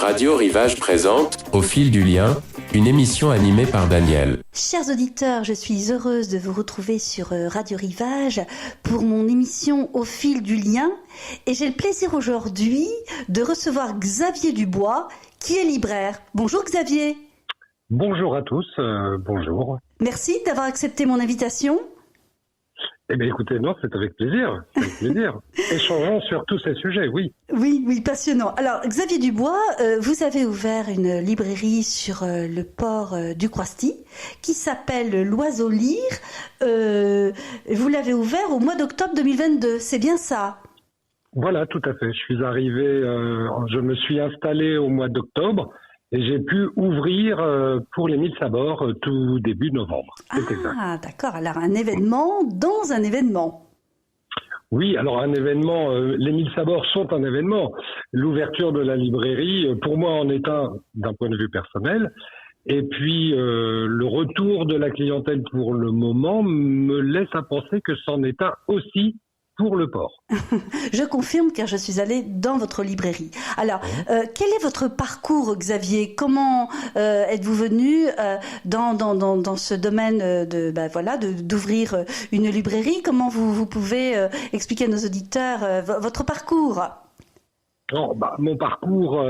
Radio Rivage présente Au fil du lien, une émission animée par Daniel. Chers auditeurs, je suis heureuse de vous retrouver sur Radio Rivage pour mon émission Au fil du lien. Et j'ai le plaisir aujourd'hui de recevoir Xavier Dubois, qui est libraire. Bonjour Xavier. Bonjour à tous, bonjour. Merci d'avoir accepté mon invitation. Eh bien écoutez, non, c'est avec plaisir, Échangeons sur tous ces sujets, oui. Oui, passionnant. Alors Xavier Dubois, vous avez ouvert une librairie sur le port du Croisty qui s'appelle L'Oiseau Lire. Vous l'avez ouvert au mois d'octobre 2022, c'est bien ça? Voilà, tout à fait. Je suis arrivé, je me suis installé au mois d'octobre et j'ai pu ouvrir pour les 1000 sabords tout début novembre. Ah, d'accord. Alors un événement dans un événement. Oui, alors un événement, les 1000 sabords sont un événement. L'ouverture de la librairie, pour moi, en est un d'un point de vue personnel. Et puis, le retour de la clientèle pour le moment me laisse à penser que c'en est un aussi pour le port. Je confirme car je suis allée dans votre librairie. Alors, quel est votre parcours, Xavier? Comment êtes-vous venu dans ce domaine d'ouvrir une librairie? Comment vous pouvez expliquer à nos auditeurs votre parcours? Mon parcours,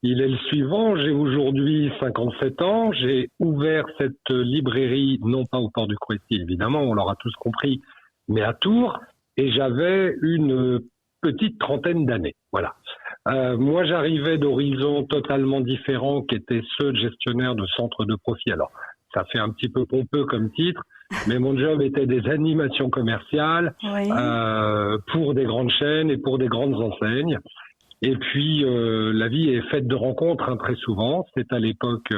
il est le suivant. J'ai aujourd'hui 57 ans. J'ai ouvert cette librairie, non pas au port du Croisty, évidemment, on l'aura tous compris, mais à Tours. Et j'avais une petite trentaine d'années. Voilà. Moi, j'arrivais d'horizons totalement différents qui étaient ceux de gestionnaire de centres de profit. Alors, ça fait un petit peu pompeux comme titre, mais mon job était des animations commerciales pour des grandes chaînes et pour des grandes enseignes. Et puis, la vie est faite de rencontres très souvent. C'est à l'époque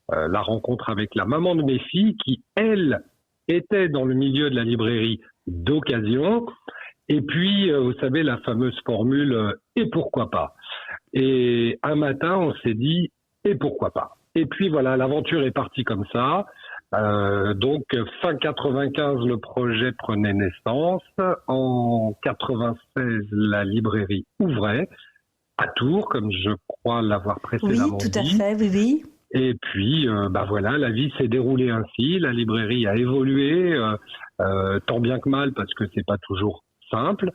la rencontre avec la maman de mes filles qui, elle, était dans le milieu de la librairie d'occasion. Et puis, vous savez, la fameuse formule « et pourquoi pas ?» Et un matin, on s'est dit « et pourquoi pas ?» Et puis voilà, l'aventure est partie comme ça. Donc, fin 95, le projet prenait naissance. En 96, la librairie ouvrait à Tours, comme je crois l'avoir précédemment dit. Oui, tout à fait, oui. Et puis, voilà, la vie s'est déroulée ainsi. La librairie a évolué, tant bien que mal, parce que c'est pas toujours simple.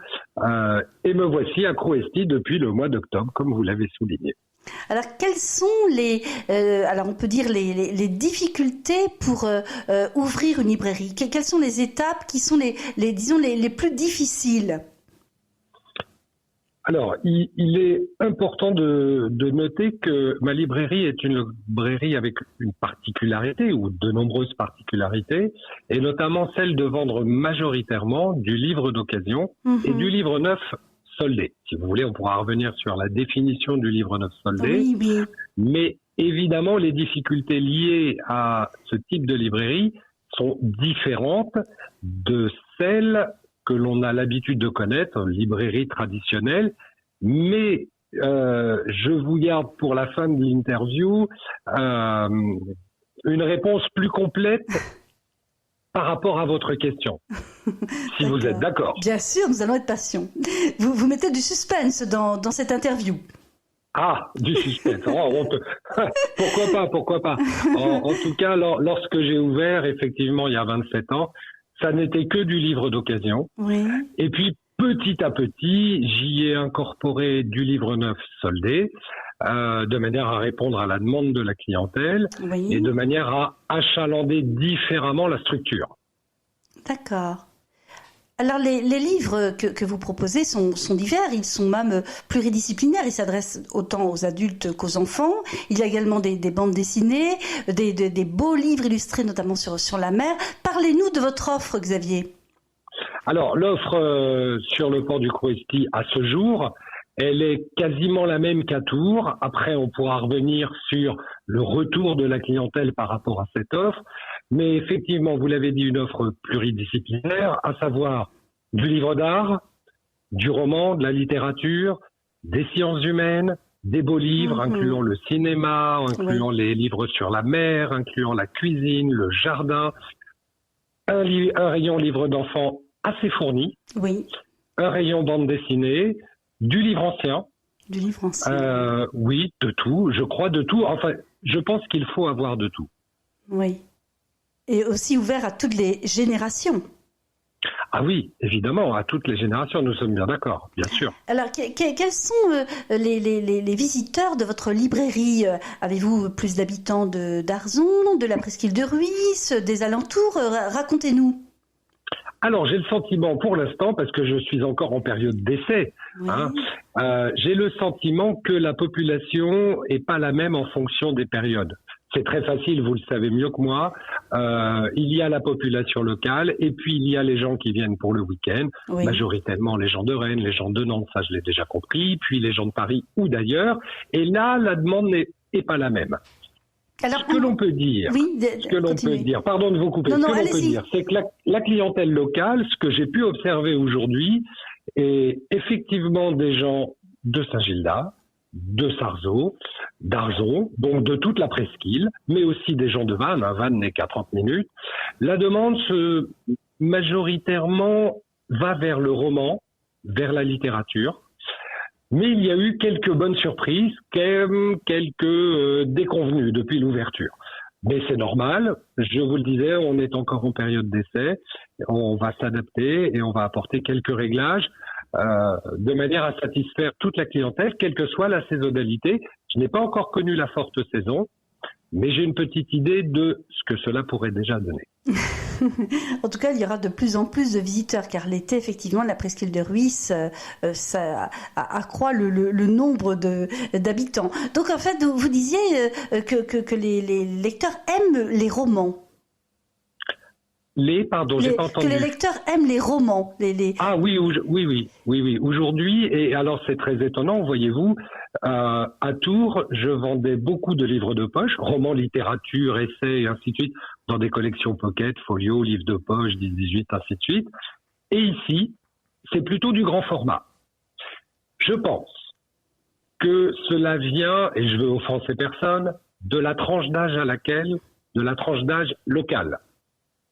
Et me voici à Croisty depuis le mois d'octobre, comme vous l'avez souligné. Alors, quelles sont on peut dire les difficultés pour ouvrir une librairie? Quelles sont les étapes qui sont les plus difficiles? Alors, il est important de noter que ma librairie est une librairie avec une particularité ou de nombreuses particularités, et notamment celle de vendre majoritairement du livre d'occasion et du livre neuf soldé. Si vous voulez, on pourra revenir sur la définition du livre neuf soldé. Oui. Mais évidemment, les difficultés liées à ce type de librairie sont différentes de celles que l'on a l'habitude de connaître, librairie traditionnelle, mais je vous garde pour la fin de l'interview une réponse plus complète par rapport à votre question, si vous êtes d'accord. Bien sûr, nous allons être patients. Vous mettez du suspense dans cette interview. Ah, du suspense. Pourquoi pas. En tout cas, lorsque j'ai ouvert, effectivement, il y a 27 ans, ça n'était que du livre d'occasion. Oui. Et puis, petit à petit, j'y ai incorporé du livre neuf soldé, de manière à répondre à la demande de la clientèle et de manière à achalander différemment la structure. D'accord. Alors, les livres que vous proposez sont divers, ils sont même pluridisciplinaires, ils s'adressent autant aux adultes qu'aux enfants. Il y a également des bandes dessinées, des beaux livres illustrés, notamment sur la mer. Parlez-nous de votre offre, Xavier. Alors, l'offre sur le port du Croisty à ce jour, elle est quasiment la même qu'à Tours. Après, on pourra revenir sur le retour de la clientèle par rapport à cette offre. Mais effectivement, vous l'avez dit, une offre pluridisciplinaire, à savoir du livre d'art, du roman, de la littérature, des sciences humaines, des beaux livres, incluant le cinéma, incluant les livres sur la mer, incluant la cuisine, le jardin, un rayon livre d'enfants assez fourni, un rayon bande dessinée, du livre ancien, Du livre ancien. Oui, de tout. Je crois de tout. Enfin, je pense qu'il faut avoir de tout. Oui. Et aussi ouvert à toutes les générations. Ah oui, évidemment, à toutes les générations, nous sommes bien d'accord, bien sûr. Alors, quels sont les visiteurs de votre librairie? Avez-vous plus d'habitants d'Arzon, de la presqu'île de Ruisse, des alentours? Racontez-nous. Alors, j'ai le sentiment, pour l'instant, parce que je suis encore en période d'essai, Oui. j'ai le sentiment que la population est pas la même en fonction des périodes. C'est très facile, vous le savez mieux que moi. Il y a la population locale et puis il y a les gens qui viennent pour le week-end, Oui. majoritairement les gens de Rennes, les gens de Nantes, ça je l'ai déjà compris, puis les gens de Paris ou d'ailleurs. Et là, la demande n'est pas la même. Alors, Ce que l'on peut dire, oui, pardon de vous couper, Non, ce non, que l'on peut allez-y. dire, c'est que la clientèle locale, ce que j'ai pu observer aujourd'hui, est effectivement des gens de Saint-Gildas, de Sarzeau, d'Arzon, donc de toute la presqu'île, mais aussi des gens de Vannes. Vannes n'est qu'à 30 minutes. La demande majoritairement va vers le roman, vers la littérature. Mais il y a eu quelques bonnes surprises, quelques déconvenues depuis l'ouverture. Mais c'est normal, je vous le disais, on est encore en période d'essai, on va s'adapter et on va apporter quelques réglages de manière à satisfaire toute la clientèle, quelle que soit la saisonnalité. Je n'ai pas encore connu la forte saison, mais j'ai une petite idée de ce que cela pourrait déjà donner. En tout cas, il y aura de plus en plus de visiteurs, car l'été, effectivement, la presqu'île de Ruisse, ça accroît le nombre d'habitants. Donc, en fait, vous disiez que les lecteurs aiment les romans. J'ai pas entendu. Que les lecteurs aiment les romans. Ah oui. Aujourd'hui, et alors c'est très étonnant, voyez-vous, à Tours, je vendais beaucoup de livres de poche, romans, littérature, essais et ainsi de suite, dans des collections pocket, folio, livres de poche, 10-18, ainsi de suite. Et ici, c'est plutôt du grand format. Je pense que cela vient, et je veux offenser personne, de la tranche d'âge locale,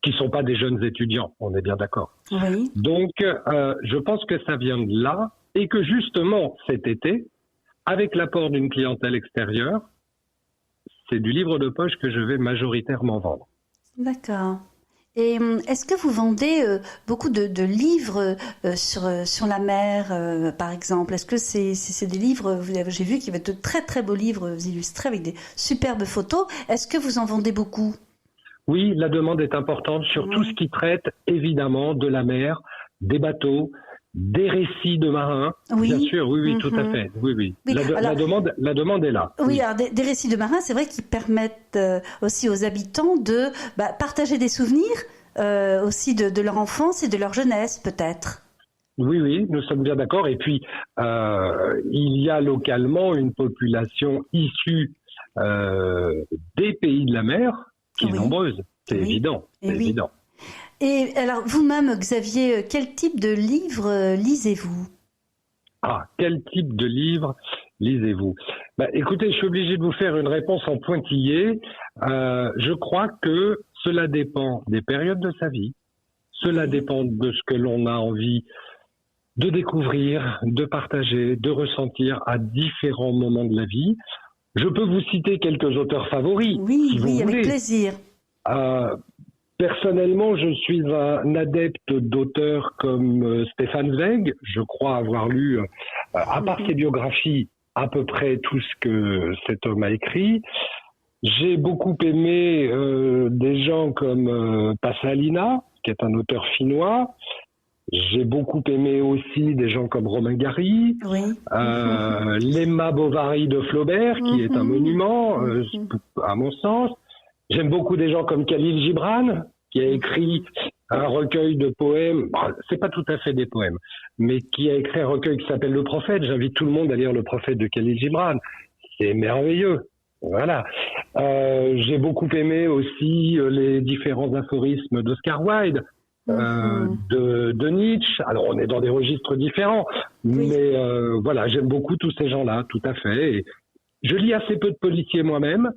qui sont pas des jeunes étudiants, on est bien d'accord. Oui. Donc, je pense que ça vient de là, et que justement, cet été, avec l'apport d'une clientèle extérieure, c'est du livre de poche que je vais majoritairement vendre. D'accord. Et est-ce que vous vendez beaucoup de livres sur la mer, par exemple? Est-ce que c'est des livres, j'ai vu qu'il y avait de très très beaux livres illustrés avec des superbes photos. Est-ce que vous en vendez beaucoup? Oui, la demande est importante sur tout ce qui traite évidemment de la mer, des bateaux, des récits de marins. Oui. Bien sûr, oui, tout à fait. Oui. La demande est là. Oui, alors des récits de marins, c'est vrai qu'ils permettent aussi aux habitants de partager des souvenirs aussi de leur enfance et de leur jeunesse, peut-être. Oui, nous sommes bien d'accord. Et puis, il y a localement une population issue des pays de la mer qui est nombreuse. C'est évident. Évident. Et alors, vous-même, Xavier, quel type de livre lisez-vous? Quel type de livre lisez-vous? Écoutez, je suis obligé de vous faire une réponse en pointillé. Je crois que cela dépend des périodes de sa vie. Cela dépend de ce que l'on a envie de découvrir, de partager, de ressentir à différents moments de la vie. Je peux vous citer quelques auteurs favoris. Oui, si vous voulez. Avec plaisir. Personnellement, je suis un adepte d'auteurs comme Stéphane Zweig. Je crois avoir lu, à part ses biographies, à peu près tout ce que cet homme a écrit. J'ai beaucoup aimé des gens comme Pasolini, qui est un auteur finnois. J'ai beaucoup aimé aussi des gens comme Romain Gary, l'Emma Bovary de Flaubert, qui est un monument, à mon sens. J'aime beaucoup des gens comme Khalil Gibran, qui a écrit un recueil de poèmes. C'est pas tout à fait des poèmes, mais qui a écrit un recueil qui s'appelle Le Prophète. J'invite tout le monde à lire Le Prophète de Khalil Gibran. C'est merveilleux. Voilà. J'ai beaucoup aimé aussi les différents aphorismes d'Oscar Wilde. De Nietzsche. Alors on est dans des registres différents, mais voilà, j'aime beaucoup tous ces gens-là, tout à fait. Et je lis assez peu de policiers moi-même,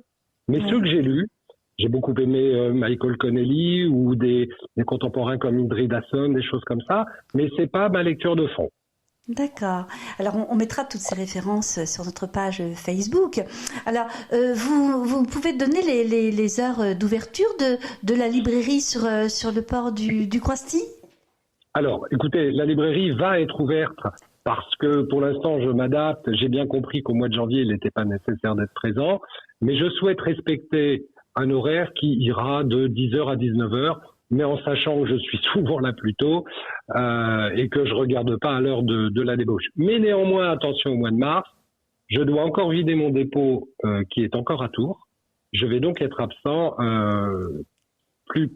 mais ceux que j'ai lus, j'ai beaucoup aimé Michael Connelly ou des contemporains comme Indrid Hasson, des choses comme ça, mais c'est pas ma lecture de fond. D'accord. Alors, on mettra toutes ces références sur notre page Facebook. Alors, vous pouvez donner les heures d'ouverture de la librairie sur le port du Croisty? Alors, écoutez, la librairie va être ouverte parce que pour l'instant, je m'adapte. J'ai bien compris qu'au mois de janvier, il n'était pas nécessaire d'être présent, mais je souhaite respecter un horaire qui ira de 10h à 19h, mais en sachant que je suis souvent là plus tôt et que je regarde pas à l'heure de la débauche. Mais néanmoins, attention au mois de mars, je dois encore vider mon dépôt qui est encore à Tours. Je vais donc être absent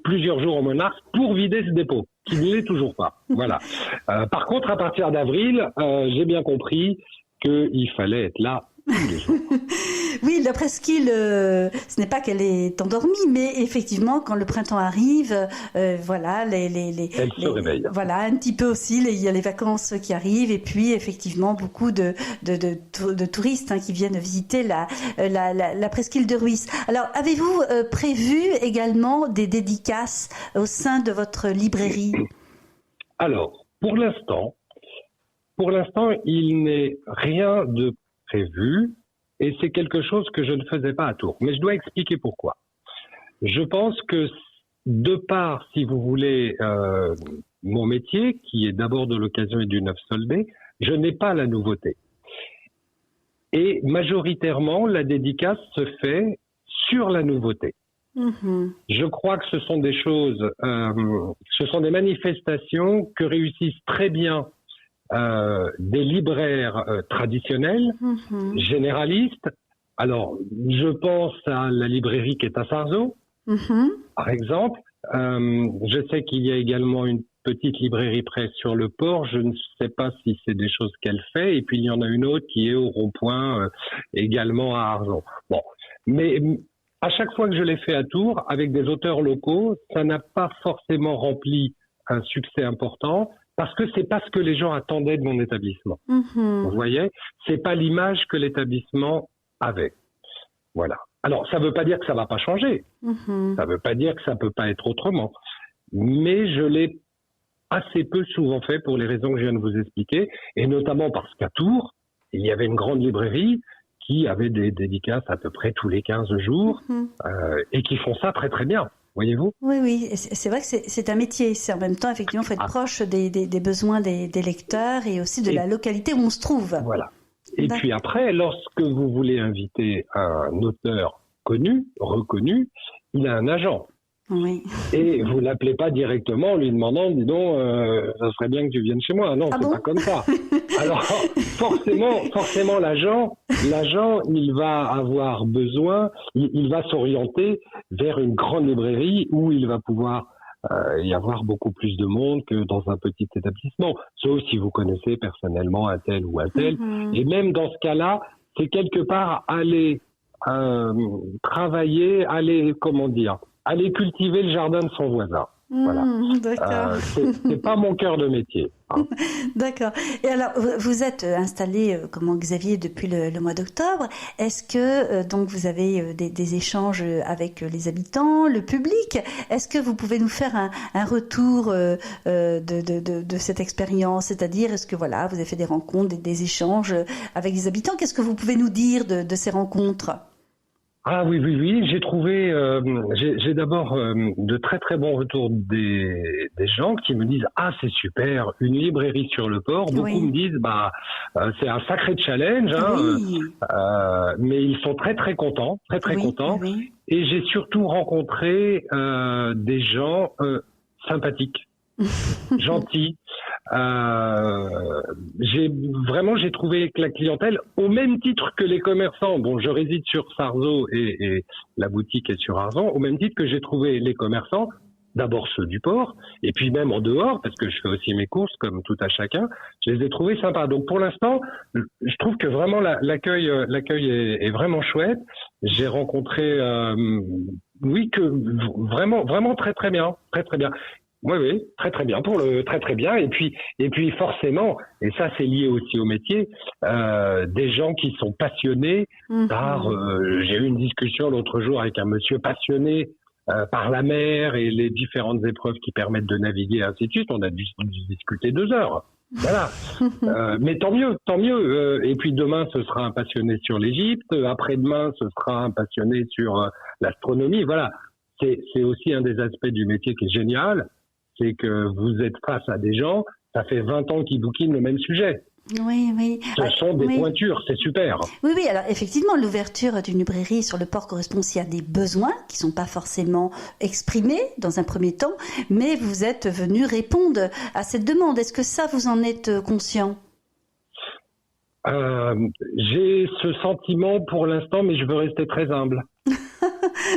plusieurs jours au mois de mars pour vider ce dépôt, qui ne l'est toujours pas. Voilà. Par contre, à partir d'avril, j'ai bien compris qu'il fallait être là tous les jours. Oui, la presqu'île, ce n'est pas qu'elle est endormie, mais effectivement, quand le printemps arrive, voilà, Elle se réveille. Voilà, un petit peu aussi, il y a les vacances qui arrivent, et puis effectivement beaucoup de touristes qui viennent visiter la presqu'île de Rhuys. Alors, avez-vous prévu également des dédicaces au sein de votre librairie? Alors, pour l'instant, il n'est rien de prévu. Et c'est quelque chose que je ne faisais pas à Tours. Mais je dois expliquer pourquoi. Je pense que de par, si vous voulez, mon métier, qui est d'abord de l'occasion et du neuf soldé, je n'ai pas la nouveauté. Et majoritairement, la dédicace se fait sur la nouveauté. Mmh. Je crois que ce sont des choses, ce sont des manifestations que réussissent très bien des libraires traditionnels, généralistes. Alors, je pense à la librairie qui est à Sarzeau, par exemple. Je sais qu'il y a également une petite librairie près sur le port. Je ne sais pas si c'est des choses qu'elle fait. Et puis, il y en a une autre qui est au rond-point, également à Arzon. Bon, mais à chaque fois que je l'ai fait à Tours, avec des auteurs locaux, ça n'a pas forcément rempli un succès important. Parce que c'est pas ce que les gens attendaient de mon établissement. Vous voyez, c'est pas l'image que l'établissement avait. Voilà. Alors, ça veut pas dire que ça va pas changer. Ça veut pas dire que ça peut pas être autrement. Mais je l'ai assez peu souvent fait pour les raisons que je viens de vous expliquer, et notamment parce qu'à Tours, il y avait une grande librairie qui avait des dédicaces à peu près tous les 15 jours et qui font ça très très bien. Voyez-vous? Oui, c'est vrai que c'est un métier. C'est en même temps, effectivement, il faut être proche des besoins des lecteurs et aussi de la localité où on se trouve. Voilà. Et puis après, lorsque vous voulez inviter un auteur connu, reconnu, il a un agent. Oui. Et vous l'appelez pas directement en lui demandant, dis donc, ça serait bien que tu viennes chez moi. Non, c'est pas comme ça. Alors, forcément, l'agent, il va avoir besoin, il va s'orienter vers une grande librairie où il va pouvoir y avoir beaucoup plus de monde que dans un petit établissement. Sauf si vous connaissez personnellement un tel ou un tel. Et même dans ce cas-là, c'est quelque part aller travailler, aller cultiver le jardin de son voisin. Voilà. D'accord. C'est pas mon cœur de métier. D'accord. Et alors, vous êtes installé, comme Xavier, depuis le mois d'octobre. Est-ce que donc vous avez des échanges avec les habitants, le public? Est-ce que vous pouvez nous faire un retour de cette expérience? C'est-à-dire, est-ce que voilà, vous avez fait des rencontres, des échanges avec les habitants? Qu'est-ce que vous pouvez nous dire de ces rencontres? Ah oui, j'ai trouvé, j'ai d'abord de très très bons retours des gens qui me disent c'est super, une librairie sur le port. Beaucoup me disent c'est un sacré challenge, mais ils sont très très contents, très contents. Oui. Et j'ai surtout rencontré des gens sympathiques, gentils. J'ai trouvé que la clientèle, au même titre que les commerçants, bon, je réside sur Sarzeau et la boutique est sur Arzon, au même titre que j'ai trouvé les commerçants, d'abord ceux du port, et puis même en dehors, parce que je fais aussi mes courses comme tout à chacun, je les ai trouvés sympas. Donc pour l'instant, je trouve que vraiment l'accueil est vraiment chouette. J'ai rencontré, vraiment très très bien, très très bien. Oui, très très bien, très très bien. Et puis forcément, et ça c'est lié aussi au métier, des gens qui sont passionnés par. J'ai eu une discussion l'autre jour avec un monsieur passionné par la mer et les différentes épreuves qui permettent de naviguer, ainsi de suite. On a dû discuter 2 heures. Voilà. Mais tant mieux, tant mieux. Et puis demain, ce sera un passionné sur l'Égypte. Après-demain, ce sera un passionné sur l'astronomie. Voilà. C'est aussi un des aspects du métier qui est génial. C'est que vous êtes face à des gens, ça fait 20 ans qu'ils bouquinent le même sujet. Oui, oui. Ce sont des pointures, c'est super. Oui, oui, alors effectivement, l'ouverture d'une librairie sur le port correspond aussi à des besoins qui ne sont pas forcément exprimés dans un premier temps, mais vous êtes venu répondre à cette demande. Est-ce que ça, vous en êtes conscient ? J'ai ce sentiment pour l'instant, mais je veux rester très humble.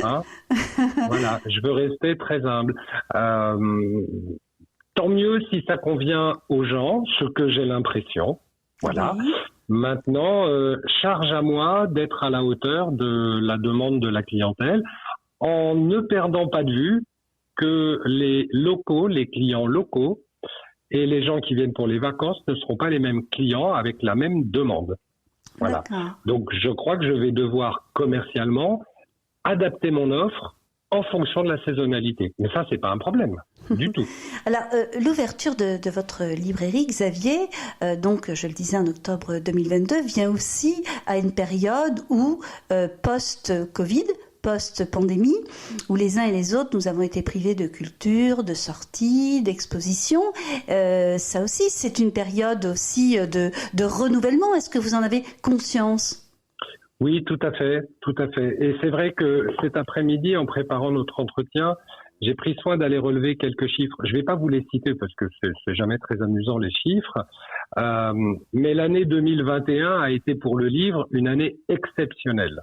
Hein, voilà, je veux rester très humble. Tant mieux si ça convient aux gens, ce que j'ai l'impression. Voilà. Oui. Maintenant, charge à moi d'être à la hauteur de la demande de la clientèle, en ne perdant pas de vue que les locaux, les clients locaux et les gens qui viennent pour les vacances ne seront pas les mêmes clients avec la même demande. Voilà. Donc, je crois que je vais devoir commercialement adapter mon offre en fonction de la saisonnalité. Mais ça, c'est pas un problème du tout. Alors, l'ouverture de votre librairie, Xavier, donc je le disais en octobre 2022, vient aussi à une période où, post-Covid, post-pandémie, où les uns et les autres, nous avons été privés de culture, de sorties, d'expositions. Ça aussi, c'est une période aussi de renouvellement. Est-ce que vous en avez conscience ? Oui, tout à fait, tout à fait. Et c'est vrai que cet après-midi, en préparant notre entretien, j'ai pris soin d'aller relever quelques chiffres. Je vais pas vous les citer parce que c'est jamais très amusant les chiffres, mais l'année 2021 a été pour le livre une année exceptionnelle.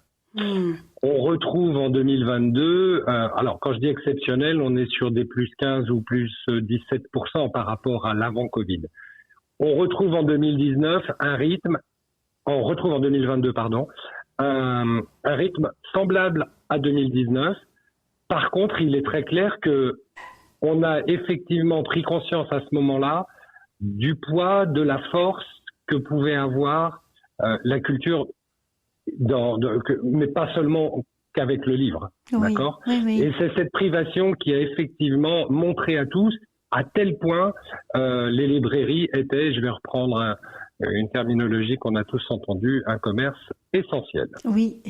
On retrouve en 2022, alors quand je dis exceptionnel, on est sur des plus 15 ou plus 17% par rapport à l'avant-Covid. On retrouve en 2019 on retrouve en 2022, un rythme semblable à 2019. Par contre, il est très clair que on a effectivement pris conscience à ce moment-là du poids, de la force que pouvait avoir la culture, mais pas seulement qu'avec le livre, d'accord ? Oui. Et c'est cette privation qui a effectivement montré à tous à tel point les librairies étaient, je vais reprendre une terminologie qu'on a tous entendue, un commerce essentiel. Oui,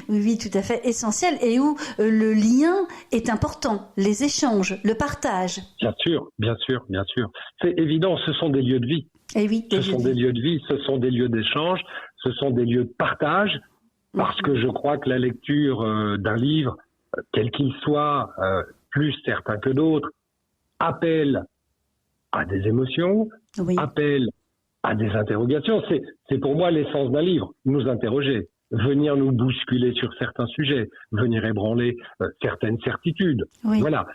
oui, tout à fait essentiel, et où le lien est important, les échanges, le partage. Bien sûr, bien sûr, bien sûr. C'est évident, ce sont des lieux de vie. Et oui, ce sont des lieux de vie, ce sont des lieux d'échange, ce sont des lieux de partage, parce que je crois que la lecture d'un livre, quel qu'il soit, plus certain que d'autres, appelle à des émotions, appelle à des interrogations. C'est pour moi l'essence d'un livre, nous interroger, venir nous bousculer sur certains sujets, venir ébranler certaines certitudes. Oui. Voilà.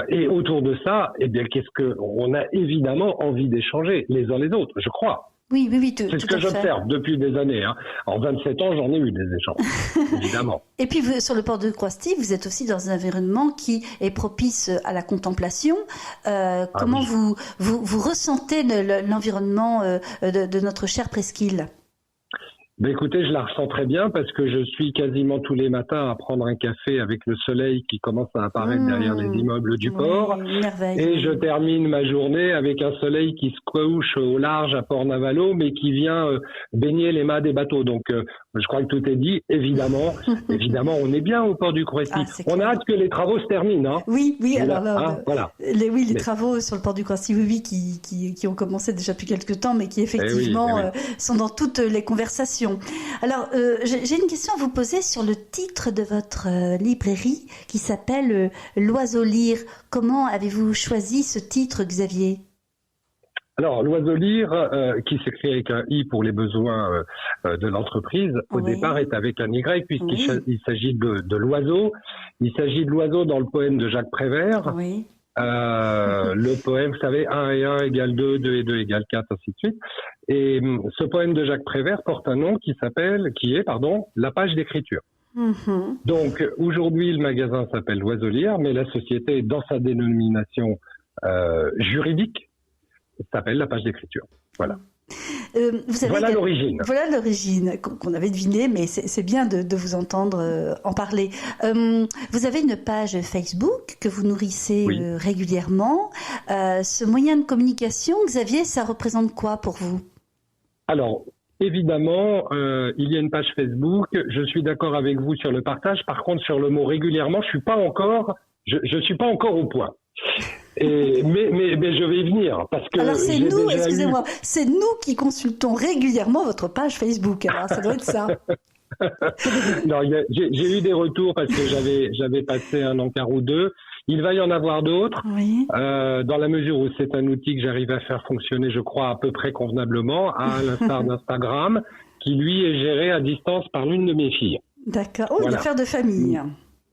Et autour de ça, eh bien, on a évidemment envie d'échanger les uns les autres, je crois. Oui, c'est ce que j'observe depuis des années. En 27 ans, j'en ai eu des échanges, évidemment. Et puis, sur le port de Croisty, vous êtes aussi dans un environnement qui est propice à la contemplation. Comment vous ressentez l'environnement de notre chère presqu'île ? Écoutez, je la ressens très bien parce que je suis quasiment tous les matins à prendre un café avec le soleil qui commence à apparaître derrière les immeubles du port. Et je termine ma journée avec un soleil qui se couche au large à Port-Navalo, mais qui vient baigner les mâts des bateaux. Donc, je crois que tout est dit. Évidemment, on est bien au port du Croisty. On a hâte que les travaux se terminent. Hein. Oui. Alors là, voilà. Les travaux sur le port du Croisty, qui ont commencé déjà depuis quelques temps, mais qui effectivement sont dans toutes les conversations. Alors, j'ai une question à vous poser sur le titre de votre librairie qui s'appelle L'Oiseau Lyre. Comment avez-vous choisi ce titre, Xavier ? Alors, L'Oiseau Lyre, qui s'écrit avec un I pour les besoins de l'entreprise, au départ est avec un Y puisqu'il s'agit de l'oiseau. Il s'agit de l'oiseau dans le poème de Jacques Prévert. Oui. Le poème, vous savez, 1 et 1 égale 2, 2 et 2 égale 4, ainsi de suite. Et ce poème de Jacques Prévert porte un nom qui est La Page d'écriture. Donc, aujourd'hui, le magasin s'appelle L'Oiseau Lyre, mais la société, dans sa dénomination juridique, s'appelle La Page d'écriture. Voilà. Vous savez Voilà l'origine. Voilà l'origine qu'on avait deviné, mais c'est bien de vous entendre en parler. Vous avez une page Facebook que vous nourrissez Oui. régulièrement. Ce moyen de communication, Xavier, ça représente quoi pour vous? Alors, évidemment, il y a une page Facebook. Je suis d'accord avec vous sur le partage. Par contre, sur le mot régulièrement, je suis pas encore au point. Mais je vais y venir parce que. Alors c'est nous, excusez-moi, c'est nous qui consultons régulièrement votre page Facebook. Alors ça doit être ça. Non, j'ai eu des retours parce que j'avais passé un encart ou deux. Il va y en avoir d'autres, Oui. dans la mesure où c'est un outil que j'arrive à faire fonctionner, je crois, à peu près convenablement, à l'instar d'Instagram, qui lui est géré à distance par l'une de mes filles. D'accord. Oh, Voilà. une affaire de famille.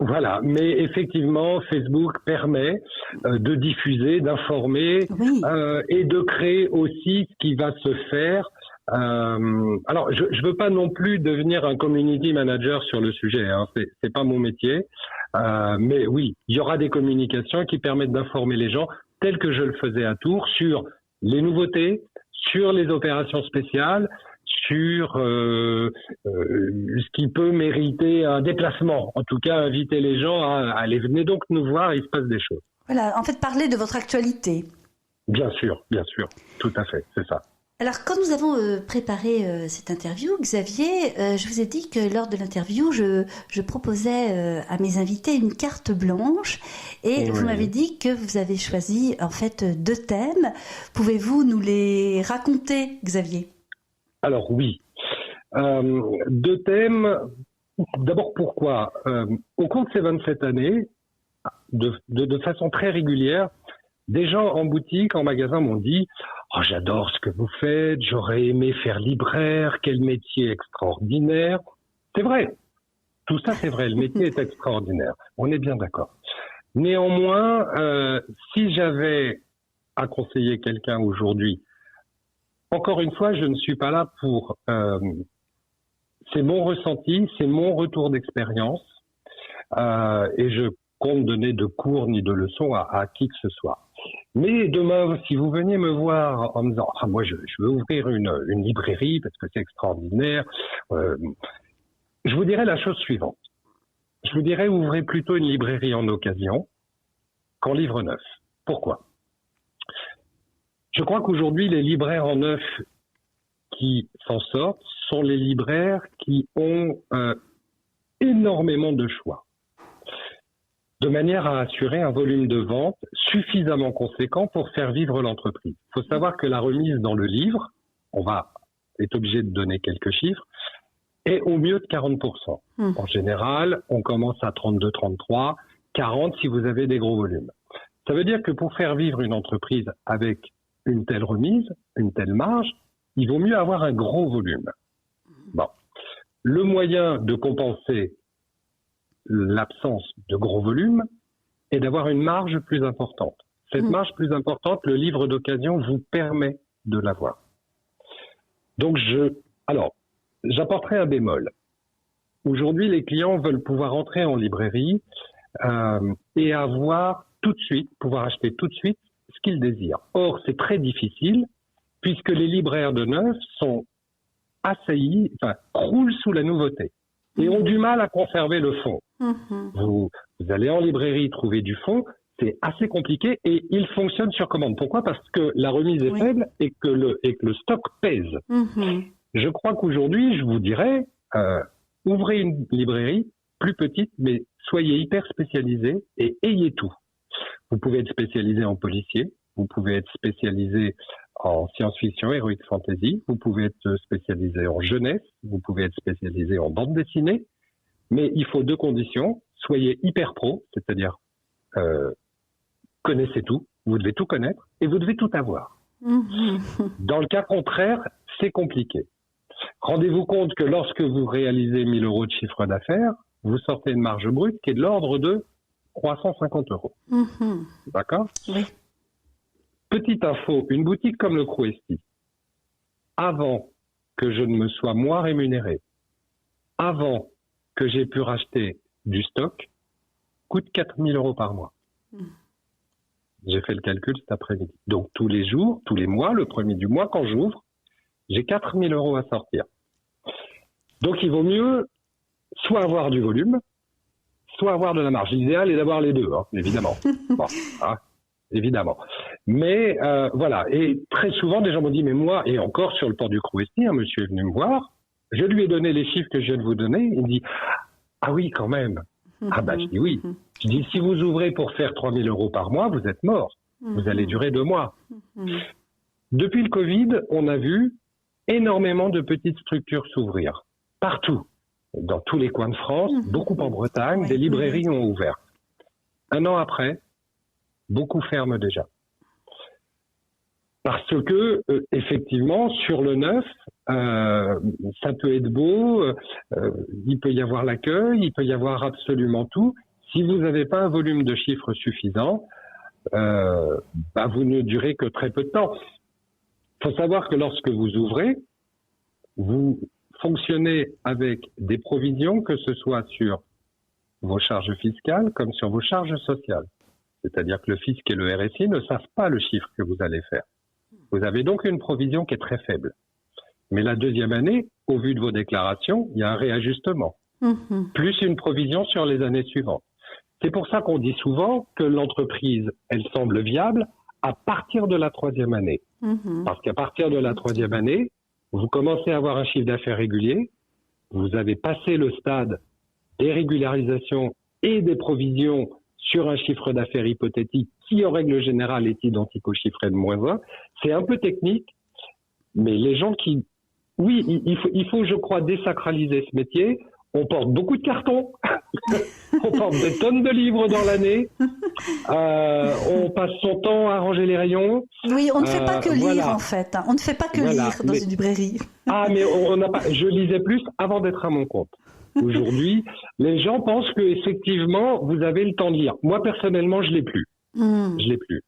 Voilà, mais effectivement, Facebook permet de diffuser, d'informer Oui. et de créer aussi ce qui va se faire. Alors, je veux pas non plus devenir un community manager sur le sujet, hein, c'est pas mon métier. Mais oui, il y aura des communications qui permettent d'informer les gens, tel que je le faisais à Tours, sur les nouveautés, sur les opérations spéciales, sur ce qui peut mériter un déplacement. En tout cas, inviter les gens à aller. Venez donc nous voir, il se passe des choses. Voilà, en fait, parler de votre actualité. Bien sûr, tout à fait, c'est ça. Alors, quand nous avons préparé cette interview, Xavier, je vous ai dit que lors de l'interview, je proposais à mes invités une carte blanche et Oui. vous m'avez dit que vous avez choisi en fait 2 thèmes. Pouvez-vous nous les raconter, Xavier? Alors oui, 2 thèmes. D'abord, pourquoi au cours de ces 27 années, de façon très régulière, des gens en boutique, en magasin m'ont dit « Oh, j'adore ce que vous faites, j'aurais aimé faire libraire, quel métier extraordinaire !» C'est vrai, tout ça c'est vrai, le métier est extraordinaire, on est bien d'accord. Néanmoins, si j'avais à conseiller quelqu'un aujourd'hui, encore une fois, je ne suis pas là pour... c'est mon ressenti, c'est mon retour d'expérience, et je compte donner de cours ni de leçons à qui que ce soit. Mais demain, si vous veniez me voir en me disant « Ah, moi, je veux ouvrir une librairie parce que c'est extraordinaire », je vous dirais la chose suivante. Je vous dirais ouvrez plutôt une librairie en occasion qu'en livre neuf. Pourquoi ? Je crois qu'aujourd'hui, les libraires en neuf qui s'en sortent sont les libraires qui ont énormément de choix, de manière à assurer un volume de vente suffisamment conséquent pour faire vivre l'entreprise. Il faut savoir que la remise dans le livre, est obligé de donner quelques chiffres, est au mieux de 40%. En général, on commence à 32, 33, 40 si vous avez des gros volumes. Ça veut dire que pour faire vivre une entreprise avec une telle remise, une telle marge, il vaut mieux avoir un gros volume. Bon. Le moyen de compenser l'absence de gros volume est d'avoir une marge plus importante. Cette marge plus importante, le livre d'occasion vous permet de l'avoir. Donc j'apporterai un bémol. Aujourd'hui, les clients veulent pouvoir entrer en librairie et pouvoir acheter tout de suite ce qu'ils désirent. Or, c'est très difficile puisque les libraires de neuf sont assaillis, croulent sous la nouveauté et ont du mal à conserver le fond. Vous allez en librairie trouver du fond, c'est assez compliqué et il fonctionne sur commande. Pourquoi ? Parce que la remise est faible et que le stock pèse. Je crois qu'aujourd'hui, je vous dirais, ouvrez une librairie plus petite, mais soyez hyper spécialisé et ayez tout. Vous pouvez être spécialisé en policier, vous pouvez être spécialisé en science-fiction, heroic fantasy, vous pouvez être spécialisé en jeunesse, vous pouvez être spécialisé en bande dessinée, mais il faut 2 conditions. Soyez hyper pro, c'est-à-dire connaissez tout, vous devez tout connaître et vous devez tout avoir. Dans le cas contraire, c'est compliqué. Rendez-vous compte que lorsque vous réalisez 1 000 € de chiffre d'affaires, vous sortez une marge brute qui est de l'ordre de 350 €. D'accord ? Oui. Petite info, une boutique comme le Crouesti, avant que je ne me sois moi rémunéré, avant que j'ai pu racheter du stock, coûte 4 000 € par mois. J'ai fait le calcul cet après-midi. Donc tous les jours, tous les mois, le premier du mois, quand j'ouvre, j'ai 4 000 € à sortir. Donc, il vaut mieux soit avoir du volume, soit avoir de la marge. L'idéal est d'avoir les deux, hein, évidemment. Bon, hein, évidemment. Mais voilà. Et très souvent, des gens m'ont dit, mais moi, et encore sur le port du Crouestier, un monsieur est venu me voir, je lui ai donné les chiffres que je viens de vous donner, il me dit, ah oui, quand même. Ah bah, je dis oui. Je dis, si vous ouvrez pour faire 3 000 € par mois, vous êtes mort. Vous allez durer 2 mois. Depuis le Covid, on a vu énormément de petites structures s'ouvrir. Partout. Dans tous les coins de France, beaucoup en Bretagne, des librairies ont ouvert. 1 an après, beaucoup ferment déjà. Parce que, effectivement, sur le neuf, ça peut être beau, il peut y avoir l'accueil, il peut y avoir absolument tout. Si vous n'avez pas un volume de chiffres suffisant, vous ne durez que très peu de temps. Il faut savoir que lorsque vous ouvrez, vous fonctionnez avec des provisions, que ce soit sur vos charges fiscales comme sur vos charges sociales. C'est-à-dire que le fisc et le RSI ne savent pas le chiffre que vous allez faire. Vous avez donc une provision qui est très faible. Mais la deuxième année, au vu de vos déclarations, il y a un réajustement. Plus une provision sur les années suivantes. C'est pour ça qu'on dit souvent que l'entreprise, elle semble viable à partir de la 3e année. Parce qu'à partir de la 3e année, vous commencez à avoir un chiffre d'affaires régulier, vous avez passé le stade des régularisations et des provisions sur un chiffre d'affaires hypothétique qui, en règle générale, est identique au chiffre de -1. C'est un peu technique, mais les gens qui... Oui, il faut, je crois, désacraliser ce métier. On porte beaucoup de cartons, on porte des tonnes de livres dans l'année, on passe son temps à ranger les rayons. Oui, on ne fait pas que lire en fait, hein. On ne fait pas que lire dans une librairie. Mais on n'a pas. Je lisais plus avant d'être à mon compte. Aujourd'hui, les gens pensent que effectivement vous avez le temps de lire. Moi personnellement, je l'ai plus. Je l'ai plus.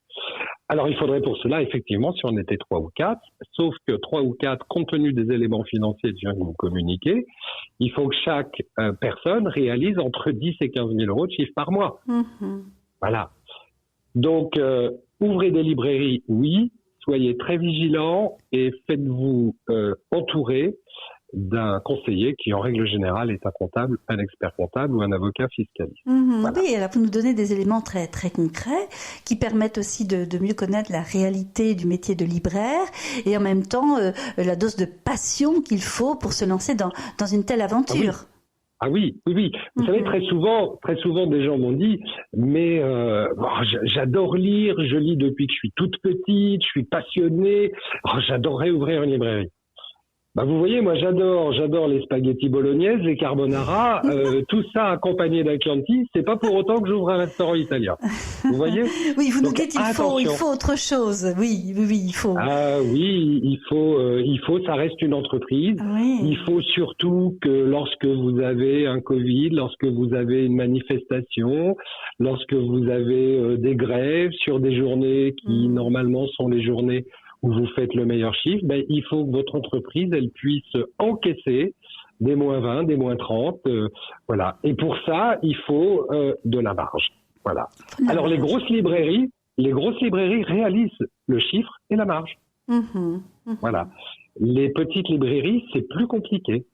Alors, il faudrait pour cela, effectivement, si on était 3 ou 4, sauf que 3 ou 4, compte tenu des éléments financiers que je viens de vous communiquer, il faut que chaque personne réalise entre 10 et 15 000 € de chiffre par mois. Voilà. Donc, ouvrez des librairies, oui, soyez très vigilants et faites-vous entourer d'un conseiller qui, en règle générale, est un comptable, un expert comptable ou un avocat fiscaliste. Voilà. Oui, alors vous nous donnez des éléments très, très concrets qui permettent aussi de mieux connaître la réalité du métier de libraire et en même temps la dose de passion qu'il faut pour se lancer dans une telle aventure. Ah oui. Vous savez, très souvent, des gens m'ont dit, mais j'adore lire, je lis depuis que je suis toute petite, je suis passionnée, j'adorerais ouvrir une librairie. Vous voyez, moi j'adore les spaghettis bolognaises, les carbonara, tout ça accompagné d'un Chianti, c'est pas pour autant que j'ouvre un restaurant italien. Vous voyez? Oui, vous nous dites il faut autre chose. Oui, il faut. Ah oui, il faut, ça reste une entreprise. Oui. Il faut surtout que lorsque vous avez un Covid, lorsque vous avez une manifestation, lorsque vous avez des grèves sur des journées qui normalement sont les journées où vous faites le meilleur chiffre, il faut que votre entreprise, elle puisse encaisser des -20, des -30, voilà. Et pour ça, il faut de la marge, voilà. Alors les grosses librairies réalisent le chiffre et la marge, voilà. Les petites librairies, c'est plus compliqué,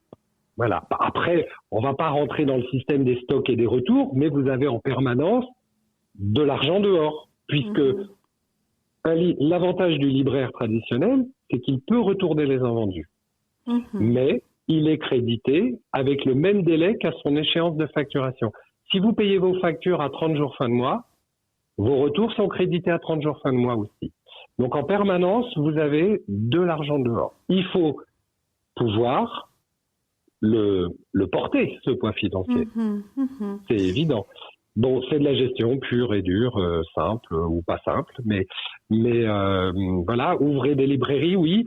voilà. Après, on va pas rentrer dans le système des stocks et des retours, mais vous avez en permanence de l'argent dehors, puisque l'avantage du libraire traditionnel, c'est qu'il peut retourner les invendus. Mais il est crédité avec le même délai qu'à son échéance de facturation. Si vous payez vos factures à 30 jours fin de mois, vos retours sont crédités à 30 jours fin de mois aussi. Donc en permanence, vous avez de l'argent dehors. Il faut pouvoir le porter, ce poids financier. C'est évident. Bon, c'est de la gestion pure et dure, simple ou pas simple, mais voilà, ouvrez des librairies, oui,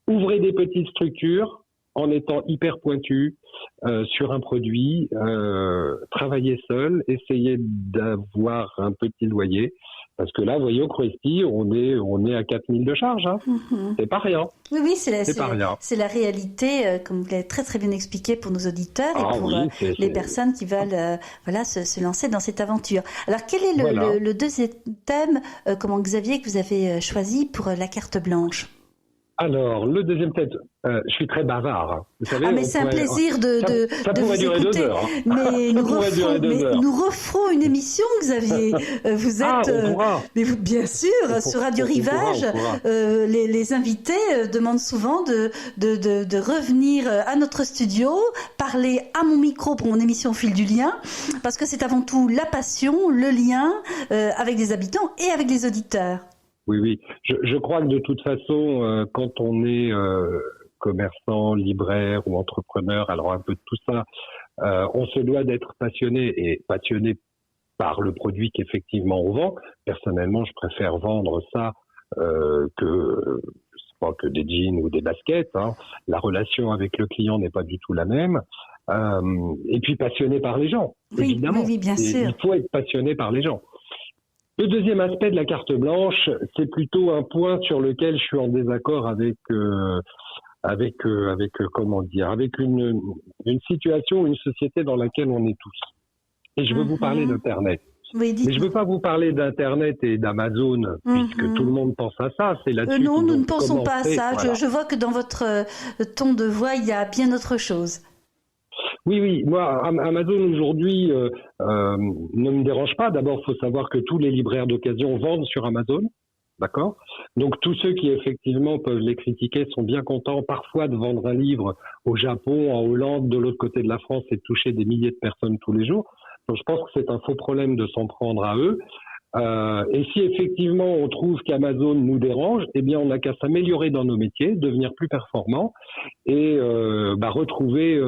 ouvrez des petites structures en étant hyper pointu sur un produit, travaillez seul, essayez d'avoir un petit loyer, parce que là, vous voyez, au Crouestier, on est à 4 000 de charge, hein. C'est pas rien. Oui, c'est la réalité, comme vous l'avez très très bien expliqué pour nos auditeurs et pour les personnes qui veulent se lancer dans cette aventure. Alors, quel est le deuxième thème, Xavier, que vous avez choisi pour la carte blanche? Alors, le deuxième thème, je suis très bavard. Hein. Vous savez, mais c'est un plaisir ça de pourrait vous durer écouter. 2 heures. Hein. Mais, Heures. nous referons une émission, Xavier. Vous êtes, on pourra. mais vous, bien sûr, sur Radio Rivage, on pourra. les invités demandent souvent de revenir à notre studio, parler à mon micro pour mon émission Au fil du lien, parce que c'est avant tout la passion, le lien avec les habitants et avec les auditeurs. Oui. Je crois que de toute façon, quand on est commerçant, libraire ou entrepreneur, alors un peu de tout ça, on se doit d'être passionné par le produit qu'effectivement on vend. Personnellement, je préfère vendre ça que des jeans ou des baskets. Hein. La relation avec le client n'est pas du tout la même. Et puis passionné par les gens, évidemment. Oui, bien sûr. Il faut être passionné par les gens. Le deuxième aspect de la carte blanche, c'est plutôt un point sur lequel je suis en désaccord avec une situation, une société dans laquelle on est tous. Et je veux vous parler d'Internet. Oui, mais je veux pas vous parler d'Internet et d'Amazon, puisque tout le monde pense à ça. C'est là-dessus. Non, nous ne pensons pas à ça. Voilà. Je vois que dans votre ton de voix, il y a bien autre chose. Oui. Moi, Amazon aujourd'hui ne me dérange pas. D'abord, il faut savoir que tous les libraires d'occasion vendent sur Amazon. D'accord ? Donc, tous ceux qui, effectivement, peuvent les critiquer sont bien contents parfois de vendre un livre au Japon, en Hollande, de l'autre côté de la France et de toucher des milliers de personnes tous les jours. Donc, je pense que c'est un faux problème de s'en prendre à eux. Et si effectivement on trouve qu'Amazon nous dérange, eh bien on n'a qu'à s'améliorer dans nos métiers, devenir plus performants et retrouver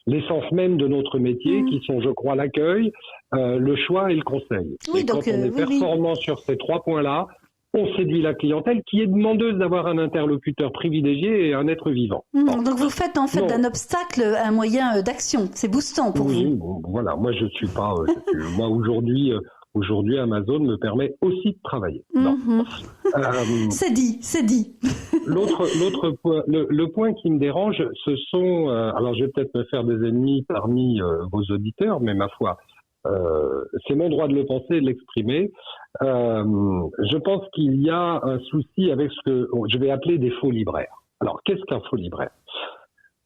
l'essence même de notre métier, qui sont, je crois, l'accueil, le choix et le conseil. Oui, et donc, quand on est performant sur ces 3 points-là, on séduit la clientèle qui est demandeuse d'avoir un interlocuteur privilégié et un être vivant. Donc vous faites en fait d'un obstacle un moyen d'action. C'est boostant pour vous. Bon, voilà, moi je suis pas. Moi aujourd'hui, Amazon me permet aussi de travailler. C'est dit. L'autre point, le point qui me dérange, ce sont. Alors je vais peut-être me faire des ennemis parmi vos auditeurs, mais ma foi. C'est mon droit de le penser et de l'exprimer. Je pense qu'il y a un souci avec ce que je vais appeler des faux libraires. Alors, qu'est-ce qu'un faux libraire ?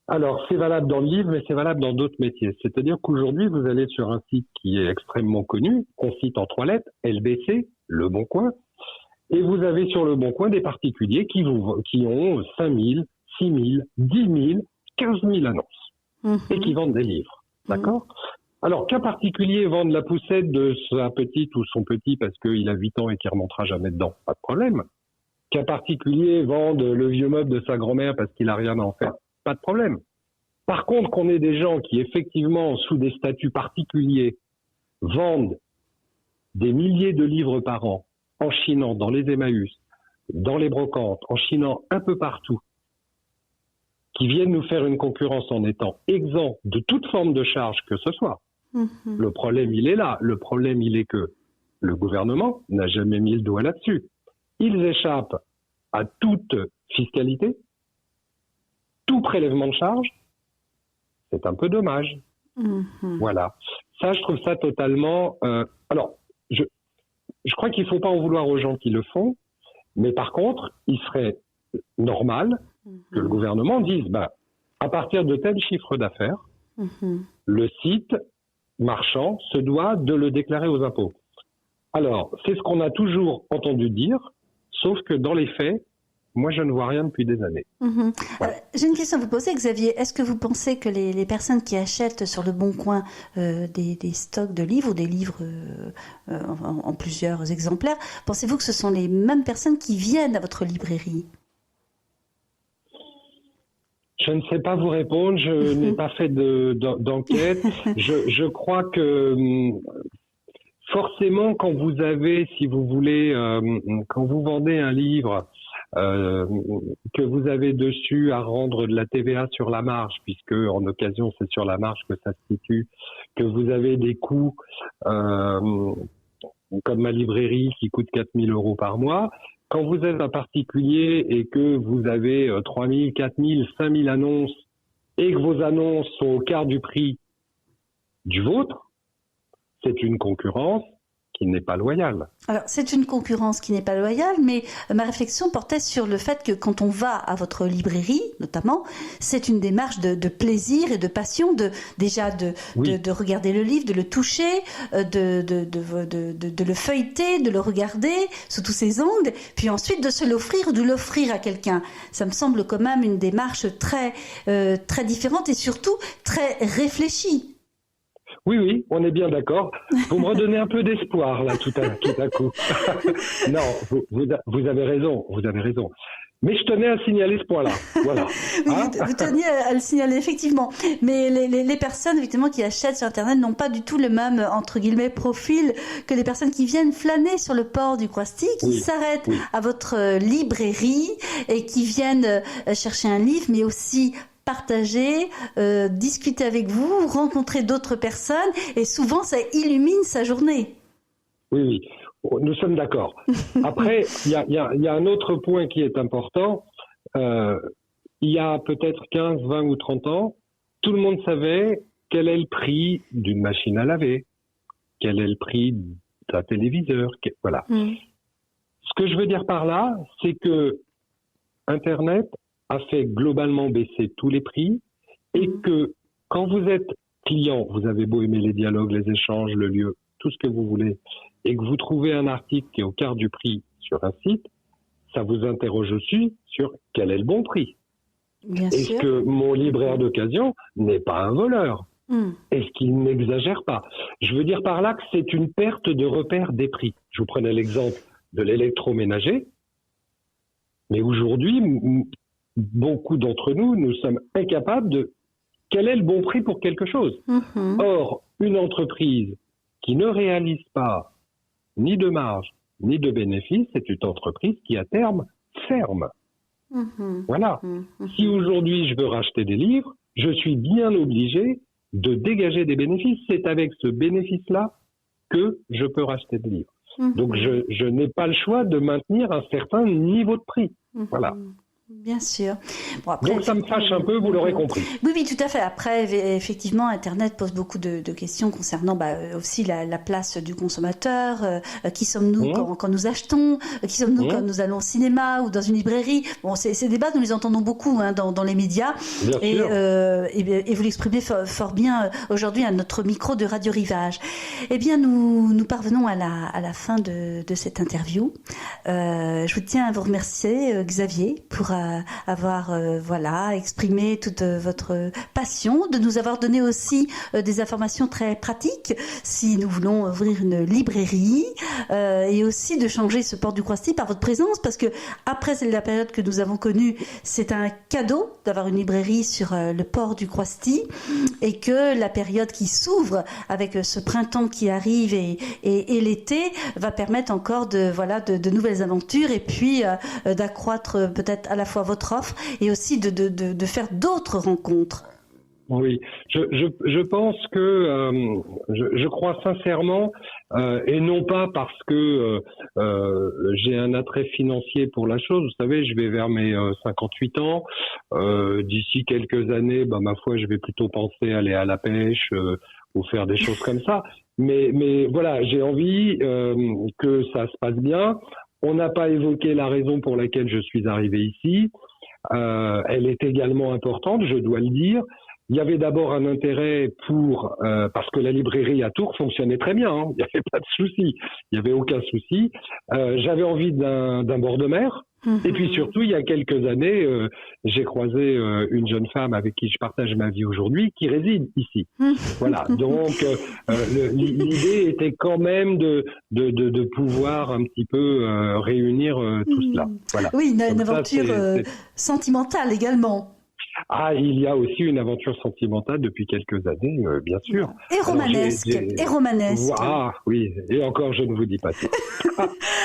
Alors, c'est valable dans le livre, mais c'est valable dans d'autres métiers. C'est-à-dire qu'aujourd'hui, vous allez sur un site qui est extrêmement connu, qu'on cite en 3 lettres, LBC, Le Bon Coin, et vous avez sur Le Bon Coin des particuliers qui ont 5 000, 6 000, 10 000, 15 000 annonces et qui vendent des livres. D'accord ? Alors, qu'un particulier vende la poussette de sa petite ou son petit parce qu'il a 8 ans et qu'il ne remontera jamais dedans, pas de problème. Qu'un particulier vende le vieux meuble de sa grand-mère parce qu'il n'a rien à en faire, pas de problème. Par contre, qu'on ait des gens qui, effectivement, sous des statuts particuliers, vendent des milliers de livres par an, en chinant dans les Emmaüs, dans les brocantes, en chinant un peu partout, qui viennent nous faire une concurrence en étant exempts de toute forme de charge que ce soit. Le problème, il est là. Le problème, il est que le gouvernement n'a jamais mis le doigt là-dessus. Ils échappent à toute fiscalité, tout prélèvement de charge. C'est un peu dommage. Voilà. Ça, je trouve ça totalement... Alors, je crois qu'il ne faut pas en vouloir aux gens qui le font, mais par contre, il serait normal que le gouvernement dise, à partir de tel chiffre d'affaires, le site marchand se doit de le déclarer aux impôts. Alors, c'est ce qu'on a toujours entendu dire, sauf que dans les faits, moi, je ne vois rien depuis des années. Voilà. J'ai une question à vous poser, Xavier. Est-ce que vous pensez que les personnes qui achètent sur le Bon Coin des stocks de livres ou des livres en plusieurs exemplaires, pensez-vous que ce sont les mêmes personnes qui viennent à votre librairie ? Je ne sais pas vous répondre, je n'ai pas fait d'enquête. Je crois que forcément, quand vous avez, si vous voulez, quand vous vendez un livre, que vous avez dessus à rendre de la TVA sur la marge, puisque en occasion c'est sur la marge que ça se situe, que vous avez des coûts comme ma librairie qui coûte 4 000 € par mois. Quand vous êtes un particulier et que vous avez 3 000, 4 000, 5 000 annonces et que vos annonces sont au quart du prix du vôtre, c'est une concurrence qui n'est pas loyale. Alors, c'est une concurrence qui n'est pas loyale, mais ma réflexion portait sur le fait que quand on va à votre librairie, notamment, c'est une démarche de plaisir et de passion, de regarder le livre, de le toucher, de le feuilleter, de le regarder sous tous ses angles, puis ensuite de se l'offrir ou de l'offrir à quelqu'un. Ça me semble quand même une démarche très différente et surtout très réfléchie. Oui, on est bien d'accord. Vous me redonnez un peu d'espoir, là, tout à coup. Non, vous avez raison. Mais je tenais à signaler ce point-là. Voilà. Vous teniez à le signaler, effectivement. Mais les personnes, effectivement, qui achètent sur Internet n'ont pas du tout le même, entre guillemets, profil que les personnes qui viennent flâner sur le port du Croisty, qui s'arrêtent à votre librairie et qui viennent chercher un livre, mais aussi partager, discuter avec vous, rencontrer d'autres personnes, et souvent ça illumine sa journée. Oui, nous sommes d'accord. Après, il y a un autre point qui est important. Il y a peut-être 15, 20 ou 30 ans, tout le monde savait quel est le prix d'une machine à laver, quel est le prix d'un téléviseur, voilà. Ce que je veux dire par là, c'est que Internet a fait globalement baisser tous les prix et que quand vous êtes client, vous avez beau aimer les dialogues, les échanges, le lieu, tout ce que vous voulez, et que vous trouvez un article qui est au quart du prix sur un site, ça vous interroge aussi sur quel est le bon prix. Est-ce que mon libraire d'occasion n'est pas un voleur ? Est-ce qu'il n'exagère pas ? Je veux dire par là que c'est une perte de repère des prix. Je vous prenais l'exemple de l'électroménager, mais aujourd'hui, beaucoup d'entre nous sommes incapables de quel est le bon prix pour quelque chose. Or, une entreprise qui ne réalise pas ni de marge, ni de bénéfice, c'est une entreprise qui, à terme, ferme. Voilà. Si aujourd'hui je veux racheter des livres, je suis bien obligé de dégager des bénéfices. C'est avec ce bénéfice-là que je peux racheter des livres. Donc, je n'ai pas le choix de maintenir un certain niveau de prix. Voilà. Bien sûr. Bon, après, donc ça me fâche un peu, vous l'aurez compris. Oui, tout à fait. Après, effectivement, Internet pose beaucoup de questions concernant aussi la place du consommateur. Qui sommes-nous quand nous achetons ? Qui sommes-nous quand nous allons au cinéma ou dans une librairie ? Bon, ces débats, nous les entendons beaucoup dans les médias. Et vous l'exprimez fort bien aujourd'hui à notre micro de Radio Rivage. Eh bien, nous parvenons à la fin de cette interview. Je vous tiens à vous remercier, Xavier, pour avoir exprimé toute votre passion, de nous avoir donné aussi des informations très pratiques si nous voulons ouvrir une librairie et aussi de changer ce port du Croisty par votre présence, parce que après la période que nous avons connue, c'est un cadeau d'avoir une librairie sur le port du Croisty, et que la période qui s'ouvre avec ce printemps qui arrive et l'été va permettre encore de nouvelles aventures, et puis d'accroître peut-être à la fois votre offre et aussi de faire d'autres rencontres. Oui, je pense que je crois sincèrement, et non pas parce que j'ai un attrait financier pour la chose. Vous savez, je vais vers mes 58 ans. D'ici quelques années, ma foi, je vais plutôt penser aller à la pêche ou faire des choses comme ça. Mais voilà, j'ai envie que ça se passe bien. On n'a pas évoqué la raison pour laquelle je suis arrivé ici. Elle est également importante, je dois le dire. Il y avait d'abord un intérêt parce que la librairie à Tours fonctionnait très bien, il n'y avait pas de souci, il n'y avait aucun souci. J'avais envie d'un bord de mer. Et puis surtout, il y a quelques années, j'ai croisé une jeune femme avec qui je partage ma vie aujourd'hui, qui réside ici. Voilà. Donc, l'idée était quand même de pouvoir un petit peu réunir tout cela. Voilà. Oui, une aventure sentimentale également. Ah, il y a aussi une aventure sentimentale depuis quelques années, bien sûr. Et romanesque. Et romanesque. Ah oui, et encore, je ne vous dis pas tout.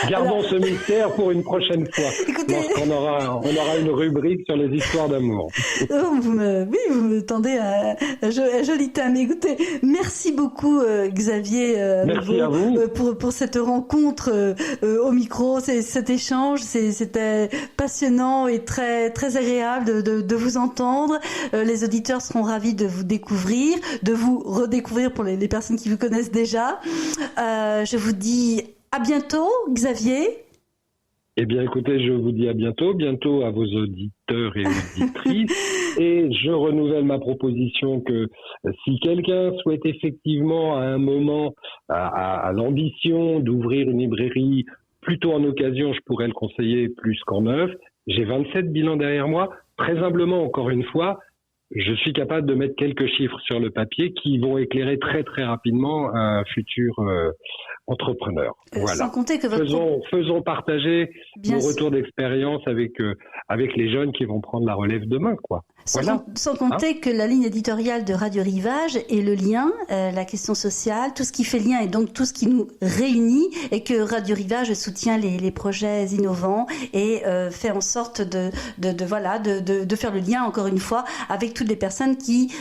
Gardons ce mystère pour une prochaine fois. Écoutez, lorsqu'on aura une rubrique sur les histoires d'amour. Vous me tendez un joli thème. Écoutez, merci beaucoup, Xavier. Merci à vous. Pour cette rencontre au micro, cet échange. C'était passionnant et très, très agréable de vous entendre apprendre. Les auditeurs seront ravis de vous découvrir, de vous redécouvrir pour les personnes qui vous connaissent déjà. Je vous dis à bientôt, Xavier. Eh bien, écoutez, je vous dis à bientôt à vos auditeurs et auditrices. Et je renouvelle ma proposition que si quelqu'un souhaite effectivement à un moment, à l'ambition d'ouvrir une librairie, plutôt en occasion, je pourrais le conseiller plus qu'en neuf. J'ai 27 bilans derrière moi. Très humblement, encore une fois, je suis capable de mettre quelques chiffres sur le papier qui vont éclairer très très rapidement un futur entrepreneur. Voilà. Sans compter que faisons partager nos retours d'expérience avec les jeunes qui vont prendre la relève demain, quoi. Sans compter que la ligne éditoriale de Radio Rivage est le lien, la question sociale, tout ce qui fait lien et donc tout ce qui nous réunit, et que Radio Rivage soutient les projets innovants et fait en sorte de faire le lien, encore une fois, avec toutes les personnes qui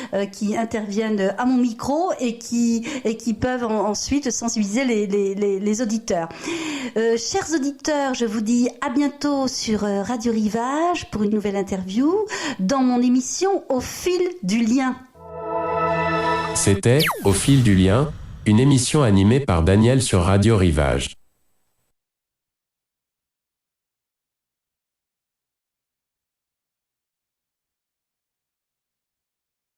interviennent à mon micro et qui peuvent ensuite sensibiliser les auditeurs. Chers auditeurs, je vous dis à bientôt sur Radio Rivage pour une nouvelle interview dans mon émission Au fil du lien. C'était Au fil du lien, une émission animée par Daniel sur Radio Rivage.